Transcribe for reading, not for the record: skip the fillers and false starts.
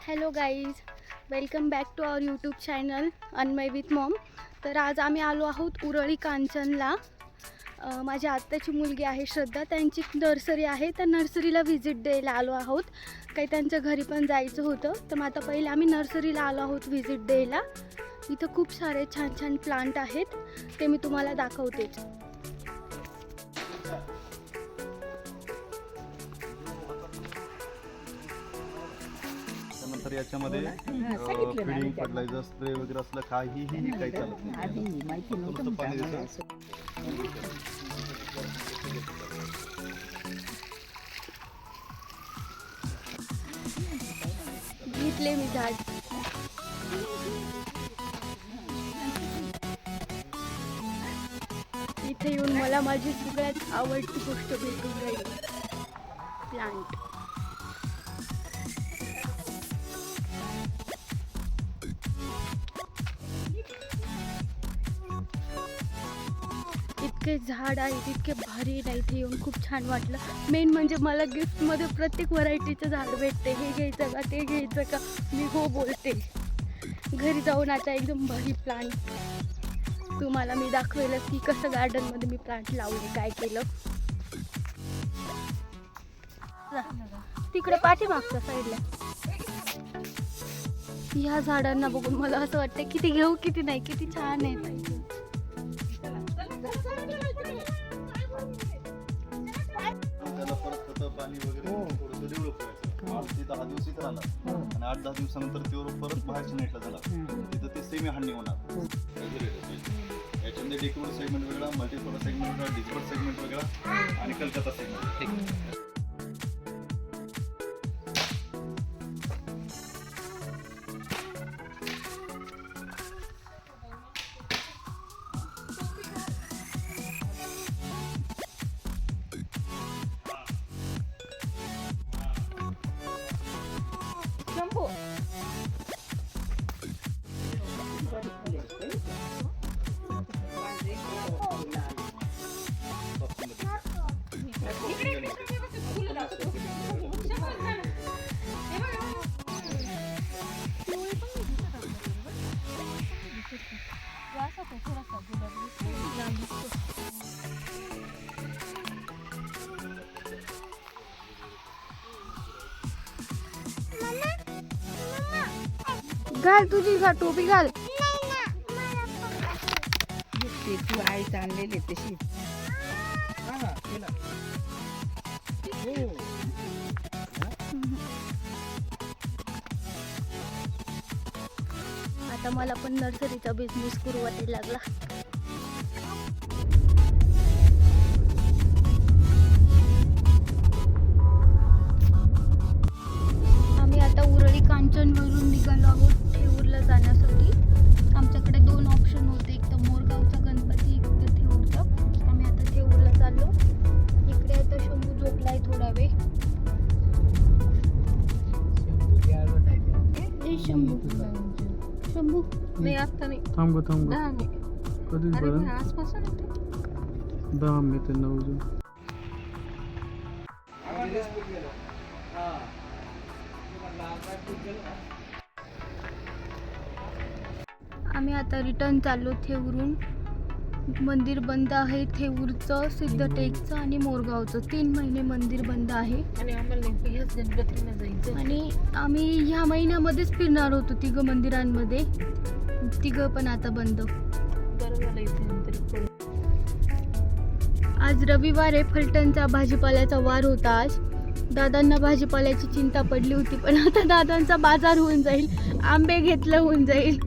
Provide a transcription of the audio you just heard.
Hello guys, welcome back to our YouTube channel Anmay with mom. तर आज आम्ही आलो आहोत उरळी कांचनला. माझ्या आत्याची मुलगी आहे श्रद्धा, त्यांची नर्सरी आहे. त्या नर्सरीला व्हिजिट द्यायला आलो आहोत. काही त्यांच्या घरी पण जायचं होतं, तर मग आता पहिले आम्ही नर्सरीला आलो आहोत व्हिजिट द्यायला. इथं खूप सारे छान छान प्लांट आहेत, ते मी तुम्हाला दाखवते. तर याच्यामध्ये फीडिंग फर्टिलायझर स्प्रे वगैरे असलं काहीही काही चालत नाही. थोडंसं पाणी द्यायचं. घेतले मी झाड. इथे येऊन मला माझी सगळ्यात आवडती गोष्ट भेटून राहिली, प्लांट. इतके झाड आहेत, इतके भारी आहे. इथे येऊन खूप छान वाटलं. मेन म्हणजे मला गिफ्टमध्ये प्रत्येक व्हरायटीचं झाड भेटते. हे घ्यायचं का, ते घ्यायचं का, मी हो बोलते. घरी जाऊन आता एकदम भारी प्लांट तुम्हाला मी दाखवेल की कसं गार्डनमध्ये मी प्लांट लावले, काय केलं. तिकडे पाठीमागच्या साईडला ह्या झाडांना बघून मला असं वाटतं किती घेऊ किती नाही, किती छान आहे. त्याला परत खतं पाणी वगैरे थोडंसं डेव्हलप करायचं. 8 ते 10 दिवस इथं राहणार आणि 8-10 दिवसानंतर ते परत बाहेरच्या नेटला जाणार. तिथं ते सेमी हांडणी होणार. याच्यामध्ये डेकोर सेगमेंट वेगळा, मल्टीप्लोर सेगमेंट वेगळा, डिस्पर्ट सेगमेंट वेगळा आणि कलकत्ता सेगमेंट. घाल तुझी टोपी घाल. तू आईच आणलेली तशी. आता मला पण नर्सरीचा बिझनेस सुरू वाटायला लागला. आम्ही आता उरळी कांचनवरून निघालो आहोत थेऊरला जाण्यासाठी. आमच्याकडे 2 ऑप्शन होते, एक तर मोरगावचा गणपती, एक तर थेऊरचा. आम्ही आता थेऊरला चाललो. इकडे आता शंभू झोपलाय थोडा वेळ. शंभू नाही आता नाही. थांब 10 मी. कधीच अरे बरं मग आसपासून होते. 10 मी ते 9 जण. आम्ही आता रिटर्न चाललो थेऊरून. मंदिर बंद आहे थेऊरचं, सिद्धटेकचं आणि मोरगावचं. 3 महिने मंदिर बंद आहे. आणि आम्हाला ह्याच गणपतीला जायचं. आणि आम्ही ह्या महिन्यामध्येच फिरणार होतो 3 मंदिरांमध्ये. 3 पण आता बंद. बरं झालं इथे नंतर. आज रविवार आहे, फलटणचा भाजीपाल्याचा वार होता आज. दादांना भाजीपाल्याची चिंता पडली होती, पण आता दादांचा बाजार होऊन जाईल, आंबे घेतलं होऊन जाईल.